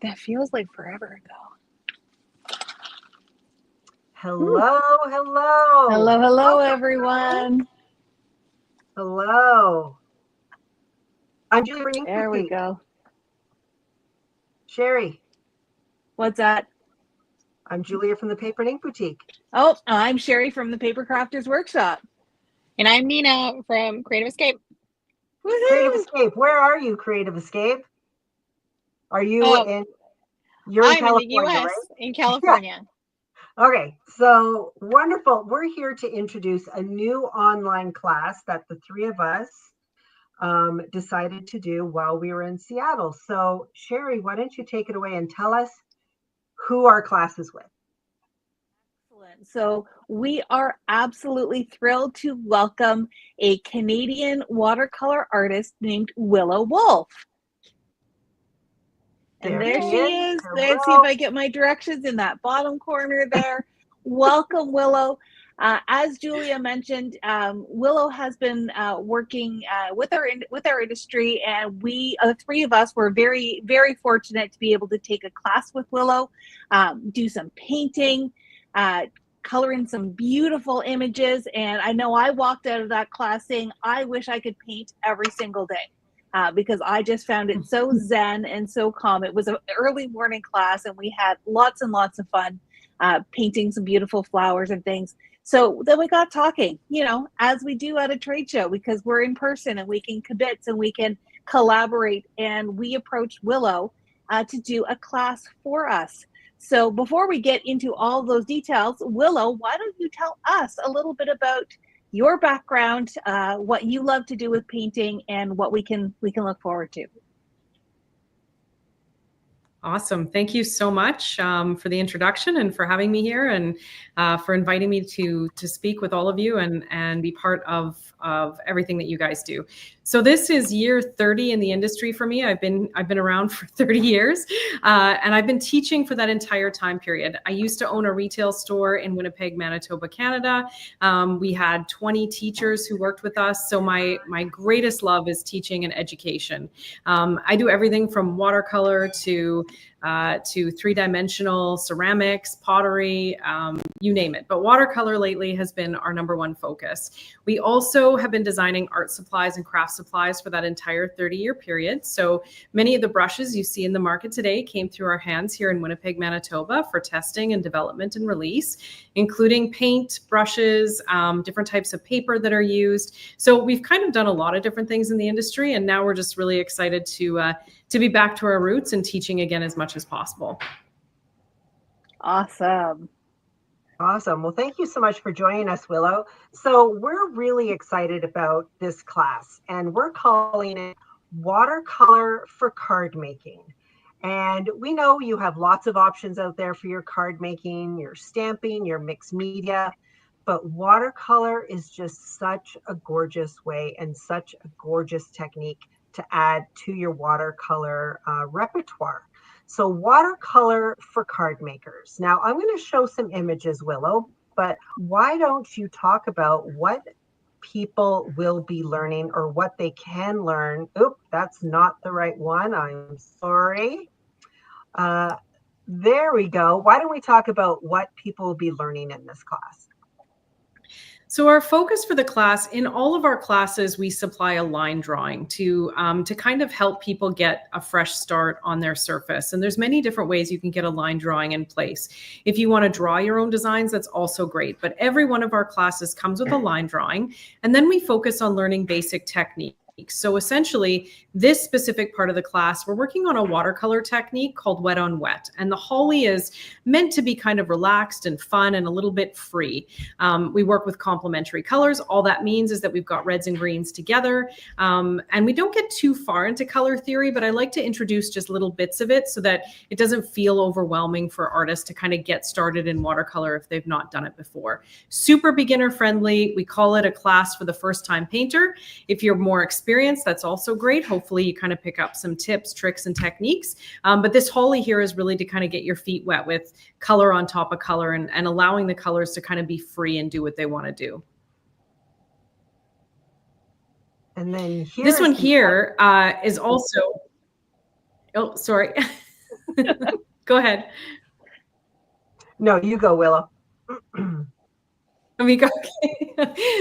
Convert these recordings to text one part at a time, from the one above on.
That feels like forever ago. Hello, hello. Hello, hello, everyone. Hello. I'm Julie Renee. There we go. Sherry. What's that? I'm Julia from the Paper and Ink Boutique. Oh, I'm Sherry from the Papercrafters Workshop. And I'm Nina from Creative Escape. Woo-hoo! Creative Escape. Where are you, Creative Escape? Are you in? You're in California, in the U.S. right? In California. Yeah. Okay, so wonderful. We're here to introduce a new online class that the three of us decided to do while we were in Seattle. So, Sherry, why don't you take it away and tell us who our class is with? Excellent. So we are absolutely thrilled to welcome a Canadian watercolor artist named Willow Wolfe. And there she is. Let's see if I get my directions in that bottom corner there. Welcome, Willow. As Julia mentioned, Willow has been working with our industry, and we, the three of us, were very, very fortunate to be able to take a class with Willow, do some painting, color in some beautiful images. And I know I walked out of that class saying, I wish I could paint every single day. Because I just found it so zen and so calm. It was an early morning class, and we had lots and lots of fun painting some beautiful flowers and things. So then we got talking, as we do at a trade show, because we're in person and we can kibitz and we can collaborate. And we approached Willow to do a class for us. So before we get into all those details, Willow, why don't you tell us a little bit about your background, what you love to do with painting, and what we can look forward to. Awesome. Thank you so much for the introduction and for having me here, and for inviting me to speak with all of you and be part of everything that you guys do. So this is year 30 in the industry for me. I've been around for 30 years, and I've been teaching for that entire time period. I used to own a retail store in Winnipeg, Manitoba, Canada. We had 20 teachers who worked with us. So my greatest love is teaching and education. I do everything from watercolor to three-dimensional ceramics, pottery, you name it. But watercolor lately has been our number one focus. We also have been designing art supplies and craft supplies for that entire 30-year period. So many of the brushes you see in the market today came through our hands here in Winnipeg, Manitoba for testing and development and release, including paint, brushes, different types of paper that are used. So we've kind of done a lot of different things in the industry, and now we're just really excited to be back to our roots and teaching again as much as possible. Awesome. Awesome. Well, thank you so much for joining us, Willow. So we're really excited about this class, and we're calling it Watercolor for Card Making. And we know you have lots of options out there for your card making, your stamping, your mixed media, but watercolor is just such a gorgeous way and such a gorgeous technique to add to your watercolor repertoire. So watercolor for card makers. Now I'm going to show some images, Willow, but why don't you talk about what people will be learning or what they can learn? Oop, that's not the right one. I'm sorry. There we go. Why don't we talk about what people will be learning in this class? So our focus for the class, in all of our classes, we supply a line drawing to kind of help people get a fresh start on their surface. And there's many different ways you can get a line drawing in place. If you want to draw your own designs, that's also great. But every one of our classes comes with a line drawing. And then we focus on learning basic techniques. So essentially, this specific part of the class, we're working on a watercolor technique called wet on wet. And the holly is meant to be kind of relaxed and fun and a little bit free. We work with complementary colors. All that means is that we've got reds and greens together. And we don't get too far into color theory, but I like to introduce just little bits of it so that it doesn't feel overwhelming for artists to kind of get started in watercolor if they've not done it before. Super beginner friendly. We call it a class for the first time painter. If you're more experienced, that's also great. Hopefully you kind of pick up some tips, tricks, and techniques. But this holly here is really to kind of get your feet wet with color on top of color and allowing the colors to kind of be free and do what they want to do. And then this one here is also, oh, sorry. Go ahead. No, you go, Willow. Okay.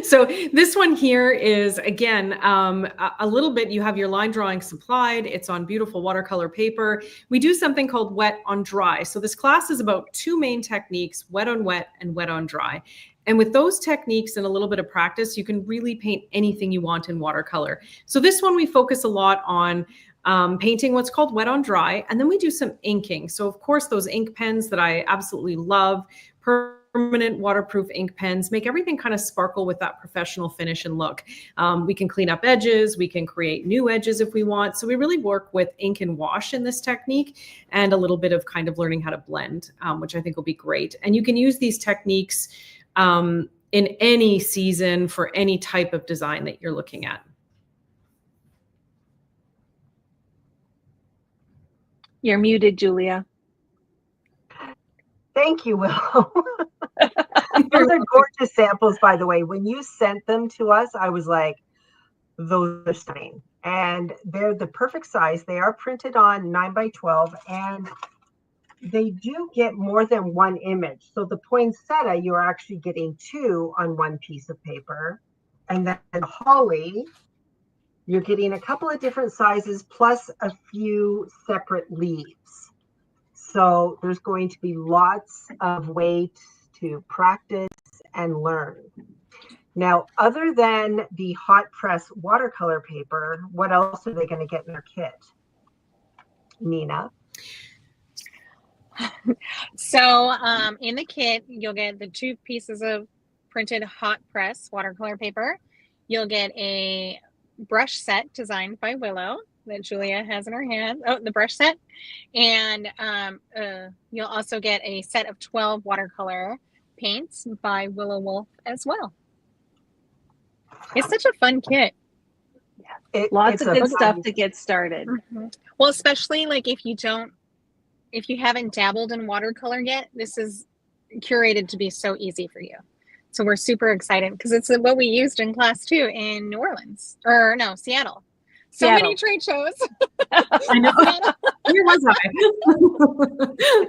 So this one here is, again, a little bit, you have your line drawing supplied. It's on beautiful watercolor paper. We do something called wet on dry. So this class is about two main techniques, wet on wet and wet on dry. And with those techniques and a little bit of practice, you can really paint anything you want in watercolor. So this one, we focus a lot on painting what's called wet on dry. And then we do some inking. So of course, those ink pens that I absolutely love, permanent waterproof ink pens, make everything kind of sparkle with that professional finish and look. We can clean up edges, we can create new edges if we want. So we really work with ink and wash in this technique, and a little bit of kind of learning how to blend, which I think will be great. And you can use these techniques in any season for any type of design that you're looking at. You're muted, Julia. Thank you, Willow. Those are gorgeous samples, by the way. When you sent them to us, I was like, those are stunning. And they're the perfect size. They are printed on 9x12, and they do get more than one image. So the poinsettia, you're actually getting two on one piece of paper. And then holly, you're getting a couple of different sizes plus a few separate leaves. So there's going to be lots of ways to practice and learn. Now, other than the hot press watercolor paper, what else are they going to get in their kit? Nina? So in the kit, you'll get the 2 pieces of printed hot press watercolor paper. You'll get a brush set designed by Willow that Julia has in her hand. Oh, the brush set. And you'll also get a set of 12 watercolor paints by Willow Wolfe as well. It's such a fun kit. Lots of good stuff to get started. Mm-hmm. Well, especially like if you haven't dabbled in watercolor yet, this is curated to be so easy for you. So we're super excited because it's what we used in class too in New Orleans, or no, Seattle. So many trade shows. I know. Where was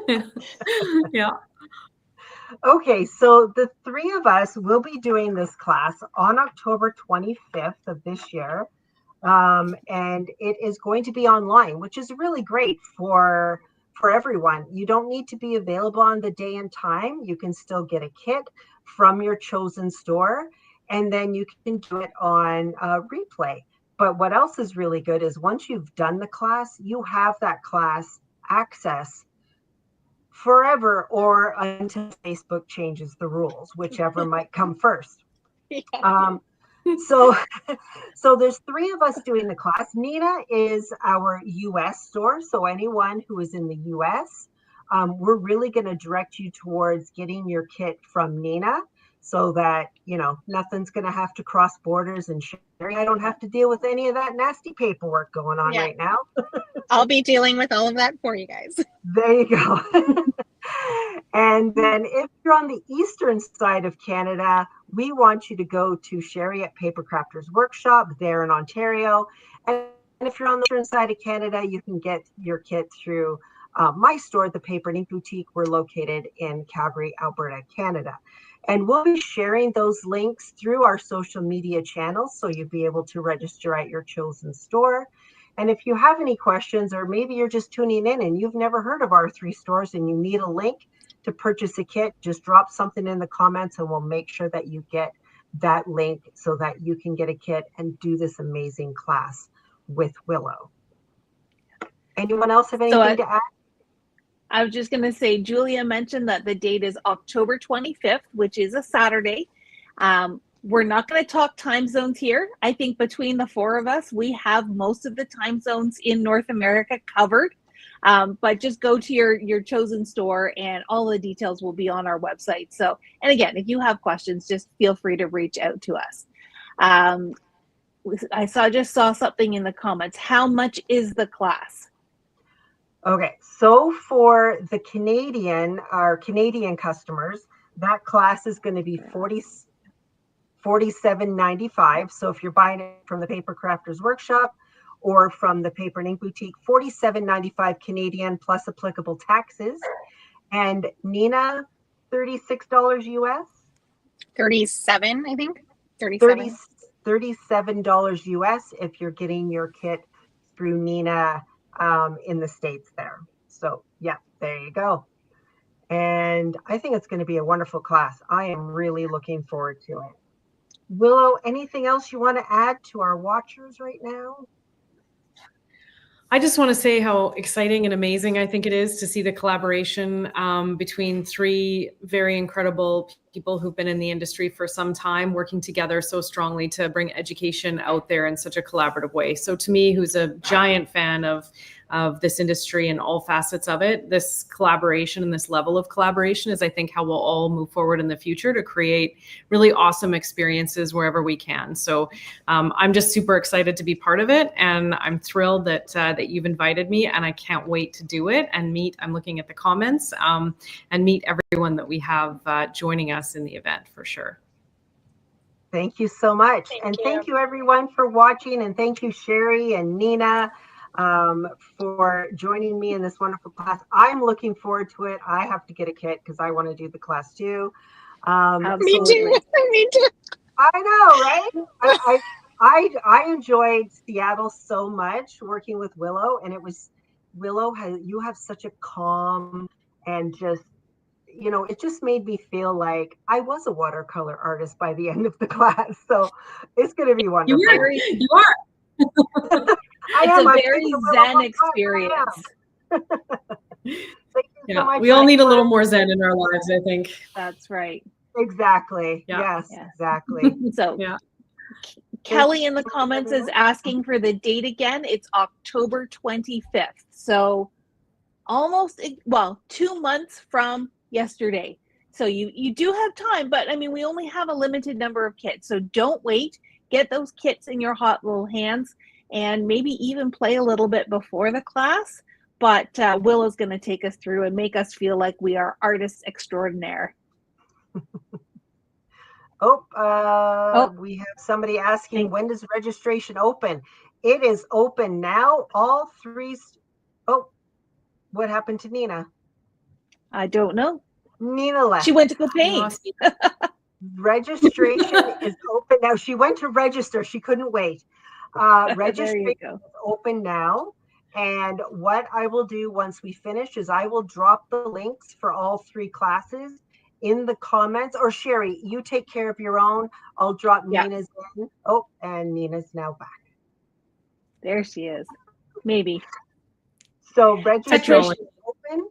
I? Yeah. Okay, so the 3 of us will be doing this class on October 25th of this year. And it is going to be online, which is really great for everyone. You don't need to be available on the day and time. You can still get a kit from your chosen store, and then you can do it on replay. But what else is really good is once you've done the class, you have that class access forever, or until Facebook changes the rules, whichever might come first. Yeah. So there's 3 of us doing the class. Nina is our US store. So anyone who is in the US, we're really going to direct you towards getting your kit from Nina, so that, you know, nothing's going to have to cross borders, and Sherry, I don't have to deal with any of that nasty paperwork going on right now. I'll be dealing with all of that for you guys. There you go. And then if you're on the eastern side of Canada, we want you to go to Sherry at Papercrafter's workshop there in Ontario. And if you're on the eastern side of Canada, you can get your kit through my store, the Paper and Ink Boutique. We're located in Calgary, Alberta, Canada. And we'll be sharing those links through our social media channels, so you'll be able to register at your chosen store. And if you have any questions, or maybe you're just tuning in and you've never heard of our 3 stores and you need a link to purchase a kit, just drop something in the comments and we'll make sure that you get that link so that you can get a kit and do this amazing class with Willow. Anyone else have anything to add? I was just going to say, Julia mentioned that the date is October 25th, which is a Saturday. We're not going to talk time zones here. I think between the 4 of us, we have most of the time zones in North America covered. But just go to your chosen store and all the details will be on our website. So, and again, if you have questions, just feel free to reach out to us. I just saw something in the comments. How much is the class? Okay, so for the our Canadian customers, that class is going to be $47.95. So if you're buying it from the Papercrafter's workshop or from the Paper and Ink Boutique, $47.95 Canadian plus applicable taxes. And Nina, $36 US? 37, I think. 37. $37 US if you're getting your kit through Nina in the States there. So yeah, there you go. And I think it's going to be a wonderful class. I am really looking forward to it. Willow, anything else you want to add to our watchers right now? I just want to say how exciting and amazing I think it is to see the collaboration between three very incredible people who've been in the industry for some time, working together so strongly to bring education out there in such a collaborative way. So to me, who's a giant fan of this industry and all facets of it, this collaboration and this level of collaboration is, I think, how we'll all move forward in the future to create really awesome experiences wherever we can. So I'm just super excited to be part of it, and I'm thrilled that that you've invited me, and I can't wait to do it and meet. I'm looking at the comments and meet everyone that we have joining us in the event for sure. Thank you so much. Thank you everyone for watching, and thank you Sherry and Nina for joining me in this wonderful class. I'm looking forward to it. I have to get a kit because I want to do the class too. Me too. Me too. I know, right? I enjoyed Seattle so much working with Willow, and it was Willow. You have such a calm and just, you know, it just made me feel like I was a watercolor artist by the end of the class. So it's going to be wonderful. You are. It's a very zen experience. Thank you so much. We all need a little more zen in our lives, I think. That's right. Exactly. Yeah. Yes, exactly. So Kelly in the comments is asking for the date again. It's October 25th. So almost, well, 2 months from yesterday. So you do have time, but I mean, we only have a limited number of kits. So don't wait. Get those kits in your hot little hands, and maybe even play a little bit before the class. But Willow's going to take us through and make us feel like we are artists extraordinaire. We have somebody asking, when does registration open? It is open now. All three. What happened to Nina? I don't know. Nina left. She went to go paint. Registration is open now. She went to register. She couldn't wait. Registration is open now. And what I will do once we finish is I will drop the links for all three classes in the comments. Or Sherry, you take care of your own. I'll drop Nina's in. Oh, and Nina's now back. There she is. Maybe. So registration is open.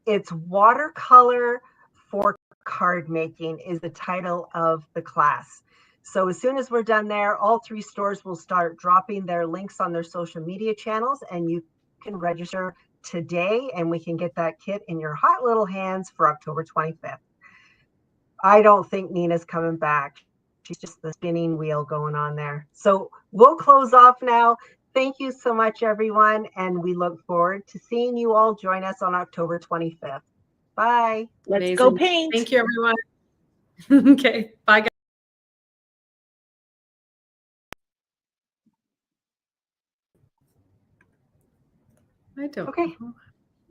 It's watercolor for card making is the title of the class. So as soon as we're done there, all three stores will start dropping their links on their social media channels, and you can register today, and we can get that kit in your hot little hands for October 25th. I don't think Nina's coming back. She's just the spinning wheel going on there. So we'll close off now. Thank you so much, everyone, and we look forward to seeing you all join us on October 25th. Bye. Let's go paint. Thank you, everyone. Okay. Bye, guys. I don't know.